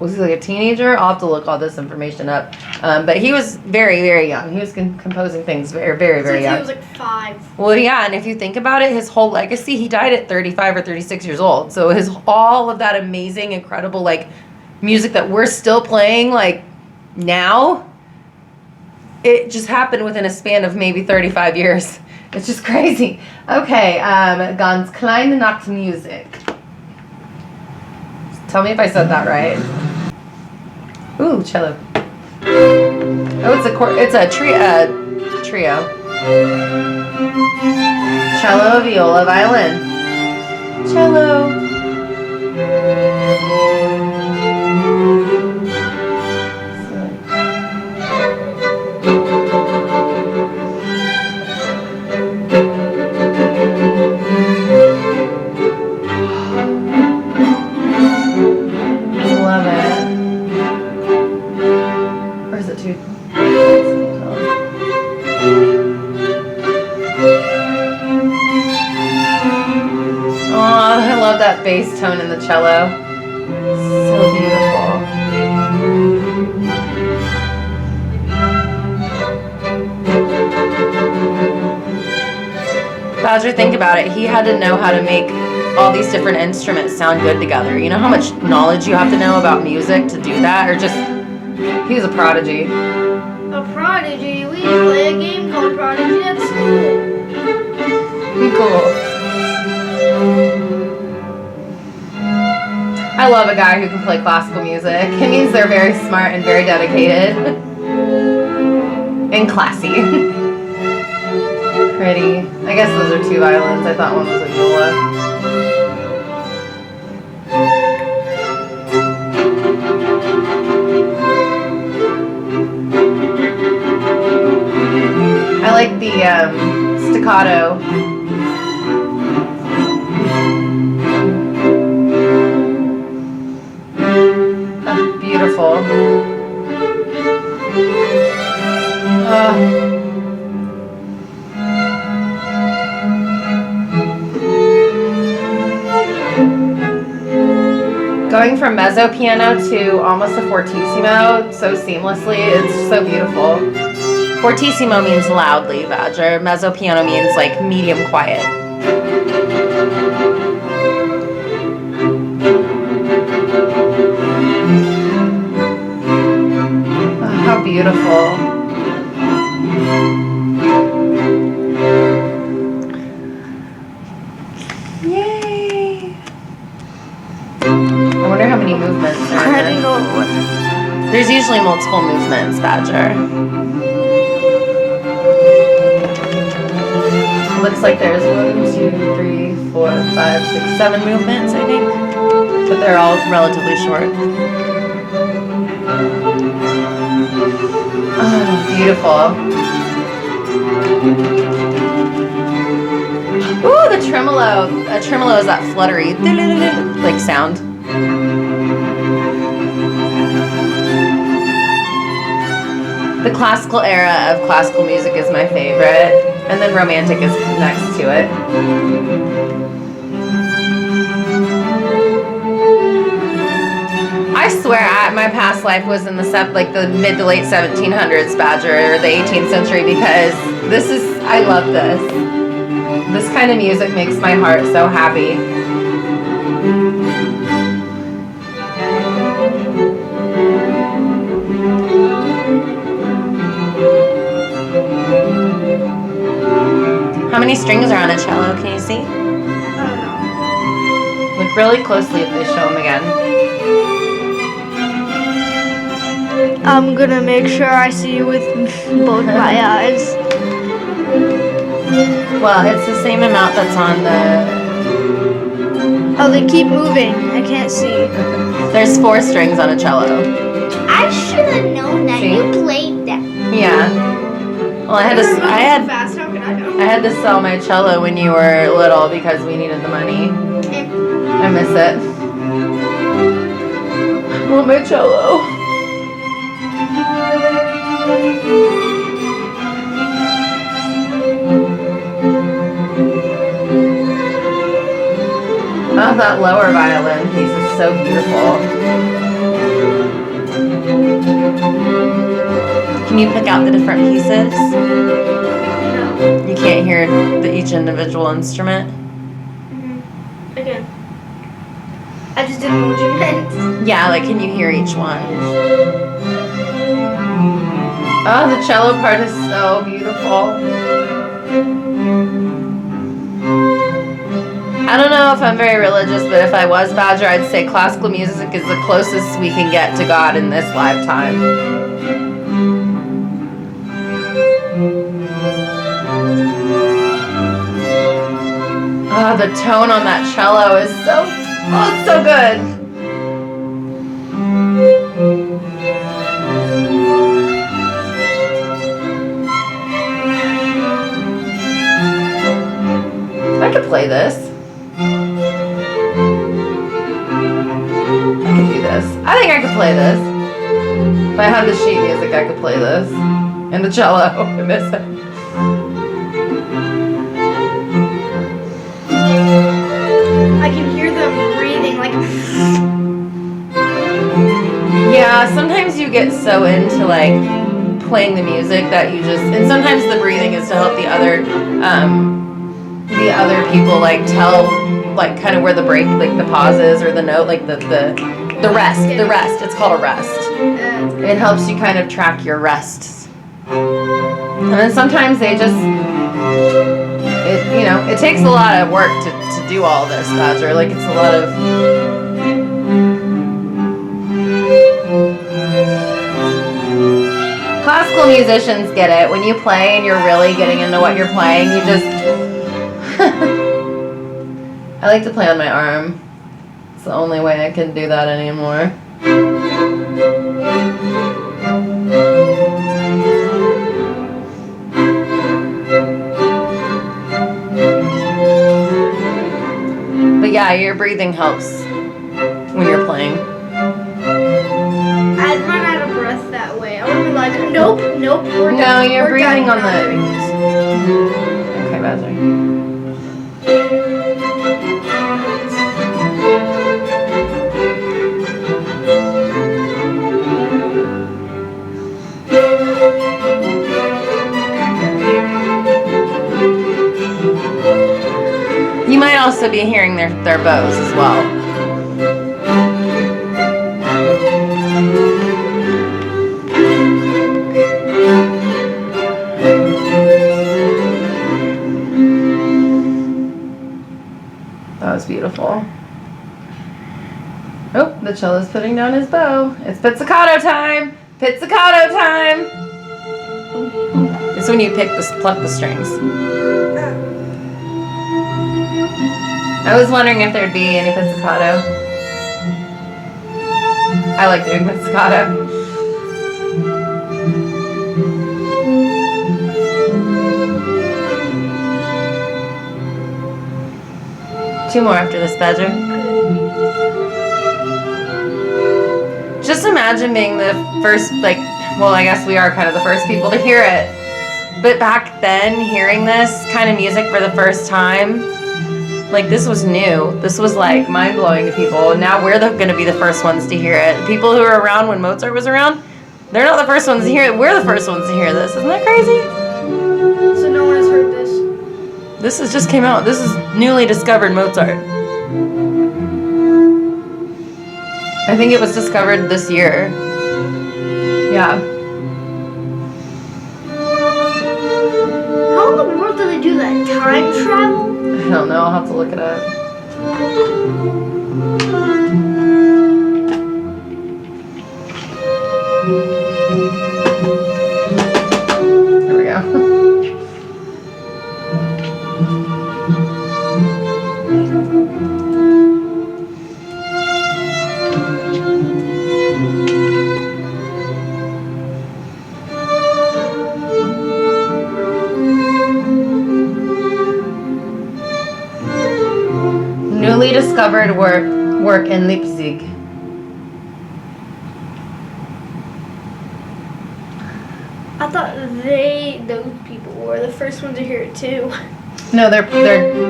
Was he like a teenager? I'll have to look all this information up. But he was very, very young. He was composing things very, very, very young. He was like 5. Well, yeah, and if you think about it, his whole legacy, he died at 35 or 36 years old. So all of that amazing, incredible, like, music that we're still playing, like, now, it just happened within a span of maybe 35 years. It's just crazy. Okay, Ganz kleine Nachtmusik. Tell me if I said that right. Ooh, cello. Oh, it's a trio. Cello, viola, violin. Cello. 11. Or is it 2? Oh, I love that bass tone in the cello. So beautiful. Badger, think about it. He had to know how to make all these different instruments sound good together. You know how much knowledge you have to know about music to do that? Or just, he was a prodigy. A prodigy? We play a game called Prodigy at school. Cool. I love a guy who can play classical music. It means they're very smart and very dedicated. And classy. Pretty. I guess those are 2 violins. I thought one was a viola. I like the staccato. Oh, beautiful. Going from mezzo piano to almost a fortissimo so seamlessly, it's so beautiful. Fortissimo means loudly, Badger. Mezzo piano means like medium quiet. Oh, how beautiful. Yay! I wonder how many movements there are. There's usually multiple movements, Badger. Looks like there's 1, 2, 3, 4, 5, 6, 7 movements, I think. But they're all relatively short. Oh, beautiful. Ooh, the tremolo. A tremolo is that fluttery, like sound. The classical era of classical music is my favorite. And then romantic is next to it. I swear my past life was in the mid to late 1700s, Badger, or the 18th century, because I love this. This kind of music makes my heart so happy. How many strings are on a cello? Can you see? I don't know. Look really closely if they show them again. I'm gonna make sure I see with both my eyes. Well, it's the same amount that's on the... Oh, they keep moving. I can't see. There's 4 strings on a cello. I should have known that. See? You played that. Yeah. Well, I had to sell my cello when you were little because we needed the money. I miss it. I want my cello. Oh, that lower violin piece is so beautiful. you pick out the different pieces? No. You can't hear each individual instrument? Again. I just didn't know what you meant. Yeah, like can you hear each one? Oh, the cello part is so beautiful. I don't know if I'm very religious, but if I was, Badger, I'd say classical music is the closest we can get to God in this lifetime. Oh, the tone on that cello is so, oh, it's so good. I could play this. I could do this. I think I could play this. If I had the sheet music, I could play this. And the cello. I miss it. I can hear them breathing like. Yeah, sometimes you get so into like playing the music that you just, and sometimes the breathing is to help the other people like tell like kind of where the break, like the pauses or the note, like the rest. It's called a rest. It helps you kind of track your rests. And then sometimes they just, it takes a lot of work to do all this, Badger. Like it's a lot of. Classical musicians get it. When you play and you're really getting into what you're playing, you just. I like to play on my arm. It's the only way I can do that anymore. But yeah, your breathing helps when you're playing. I'd run out of breath that way. I would be like, nope. We're No, done. you're We're breathing done. on We're not the. doing this. Okay, Badger. You might also be hearing their bows as well. That was beautiful. Oh, the cello's putting down his bow. It's pizzicato time! Pizzicato time! It's when you pluck the strings. I was wondering if there'd be any pizzicato. I like doing pizzicato. Two more after this, Badger. Just imagine being the first, I guess we are kind of the first people to hear it. But back then, hearing this kind of music for the first time, this was new. This was mind-blowing to people. And now we're going to be the first ones to hear it. People who were around when Mozart was around, they're not the first ones to hear it. We're the first ones to hear this. Isn't that crazy? So no one has heard this? This has just came out. This is newly discovered Mozart. I think it was discovered this year. Yeah. How in the world do they do that? Time travel? I don't know. I'll have to look it up. There we go. Newly discovered work in Leipzig. I thought those people were the first ones to hear it too. No, they're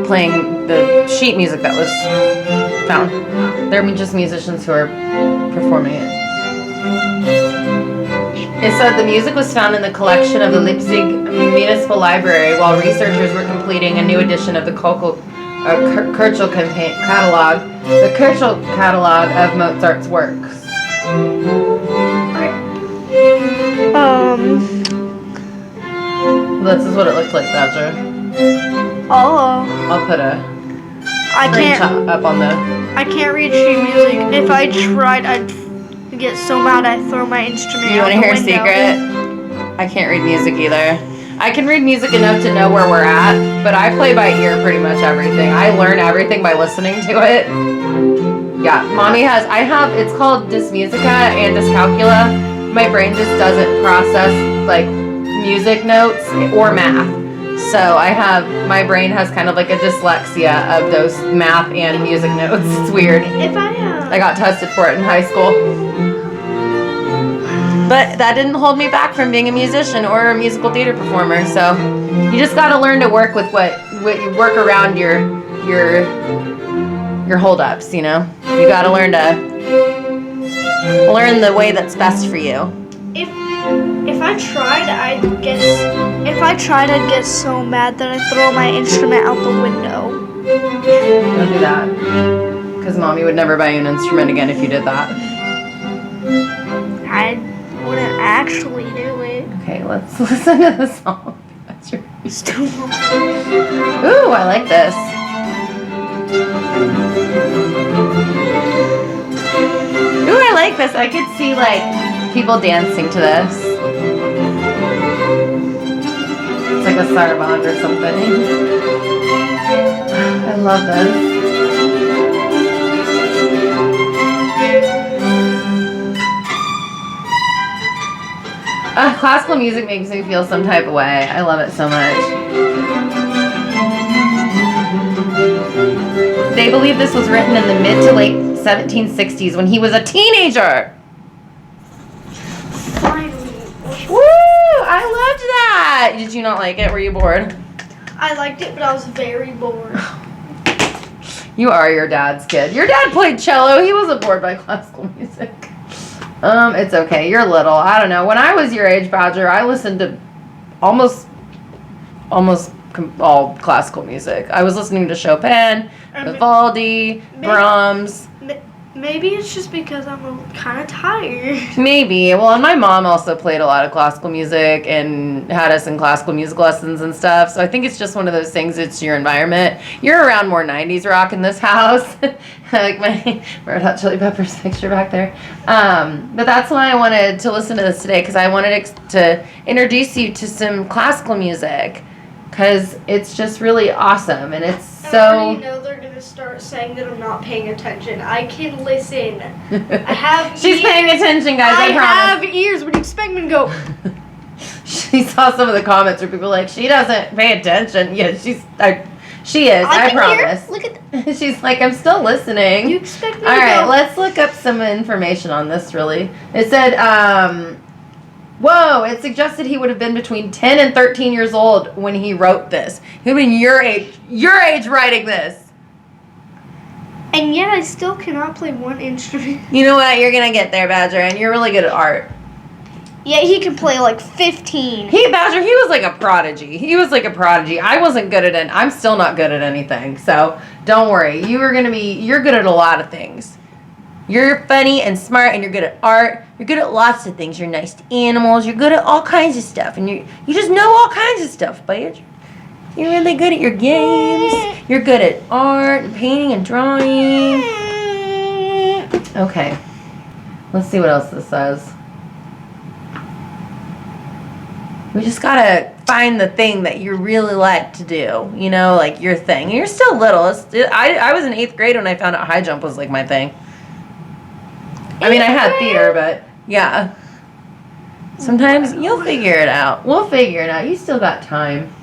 playing the sheet music that was found. They're just musicians who are performing it. It said the music was found in the collection of the Leipzig Municipal Library while researchers were completing a new edition of the Kirchel catalog, the Kirchel catalog of Mozart's works. This is what it looked like, Badger. Oh. I'll put a screenshot up on the. I can't read sheet music. If I tried, I'd get so mad I'd throw my instrument You out want to the hear a window. secret? I can't read music either. I can read music enough to know where we're at, but I play by ear pretty much everything. I learn everything by listening to it. Yeah, Mommy has, it's called dysmusica and dyscalculia. My brain just doesn't process like music notes or math. So my brain has kind of like a dyslexia of those math and music notes. It's weird. I got tested for it in high school. But that didn't hold me back from being a musician or a musical theater performer. So you just got to learn to work with what you work around your holdups, you know? You got to learn the way that's best for you. If I tried, I'd get so mad that I'd throw my instrument out the window. Don't do that. Because Mommy would never buy you an instrument again if you did that. I wouldn't actually do it. Okay, let's listen to the song. That's your Stupid. Ooh, I like this. Ooh, I like this. I could see like people dancing to this. It's like a saraband or something. I love this. Classical music makes me feel some type of way. I love it so much. They believe this was written in the mid to late 1760s when he was a teenager. Woo! I loved that. Did you not like it? Were you bored? I liked it, but I was very bored. You are your dad's kid. Your dad played cello. He wasn't bored by classical music. It's okay. You're little. I don't know. When I was your age, Badger, I listened to almost all classical music. I was listening to Chopin, Vivaldi, Brahms. Maybe it's just because I'm kind of tired. Maybe. Well, and my mom also played a lot of classical music and had us in classical music lessons and stuff. So I think it's just one of those things. It's your environment. You're around more 90s rock in this house. Like my Red Hot Chili Peppers picture back there. But that's why I wanted to listen to this today, because I wanted to introduce you to some classical music, because it's just really awesome. And it's so... I already know they're going to start saying that I'm not paying attention. I can listen. I have She's ears. paying attention, guys. I promise. have ears. What do you expect me to go? She saw some of the comments where people were like, she doesn't pay attention. Yeah, she is. I can promise. Hear. Look at She's like, I'm still listening. You expect me All to right, go? let's look up some information on this, really. It said, whoa, it suggested he would have been between 10 and 13 years old when he wrote this. He would have been your age writing this. And yet I still cannot play one instrument. You know what? You're going to get there, Badger, and you're really good at art. Yet he can play like 15. Badger, he was like a prodigy. I wasn't good at it. I'm still not good at anything. So don't worry. You're good at a lot of things. You're funny and smart, and you're good at art. You're good at lots of things. You're nice to animals. You're good at all kinds of stuff. And you just know all kinds of stuff, Badger. You're really good at your games. You're good at art and painting and drawing. Okay. Let's see what else this says. We just gotta find the thing that you really like to do, you know, like your thing. And you're still little. I was in 8th grade when I found out high jump was like my thing. I mean, I had theater, but yeah. Sometimes you'll figure it out. We'll figure it out. You still got time.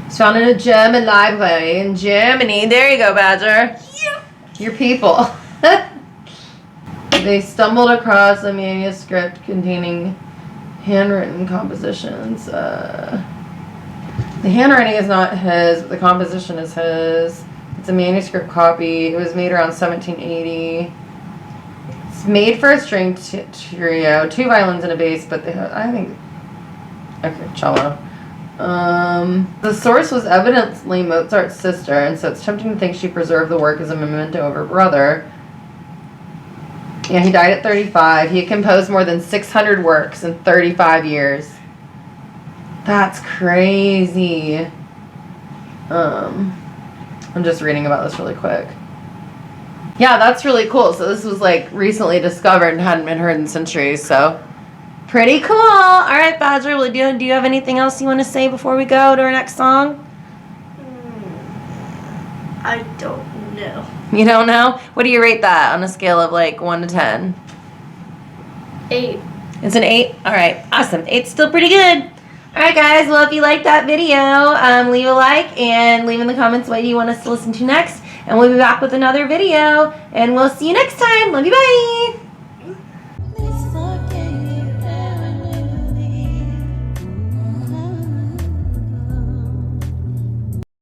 It's found in a German library in Germany. There you go, Badger. Yeah. Your people. They stumbled across a manuscript containing handwritten compositions. The handwriting is not his, but the composition is his. It's a manuscript copy. It was made around 1780. It's made for a string trio, 2 violins and a bass, but I think, okay, cello. The source was evidently Mozart's sister, and so it's tempting to think she preserved the work as a memento of her brother. Yeah, he died at 35. He had composed more than 600 works in 35 years. That's crazy. I'm just reading about this really quick. Yeah, that's really cool. So this was like recently discovered and hadn't been heard in centuries. So pretty cool. All right, Badger. Well, do you have anything else you want to say before we go to our next song? I don't know. You don't know? What do you rate that on a scale of like 1 to 10? 8. It's an 8? All right. Awesome. 8's still pretty good. All right, guys. Well, if you liked that video, leave a like and leave in the comments what you want us to listen to next. And we'll be back with another video. And we'll see you next time. Love you. Bye.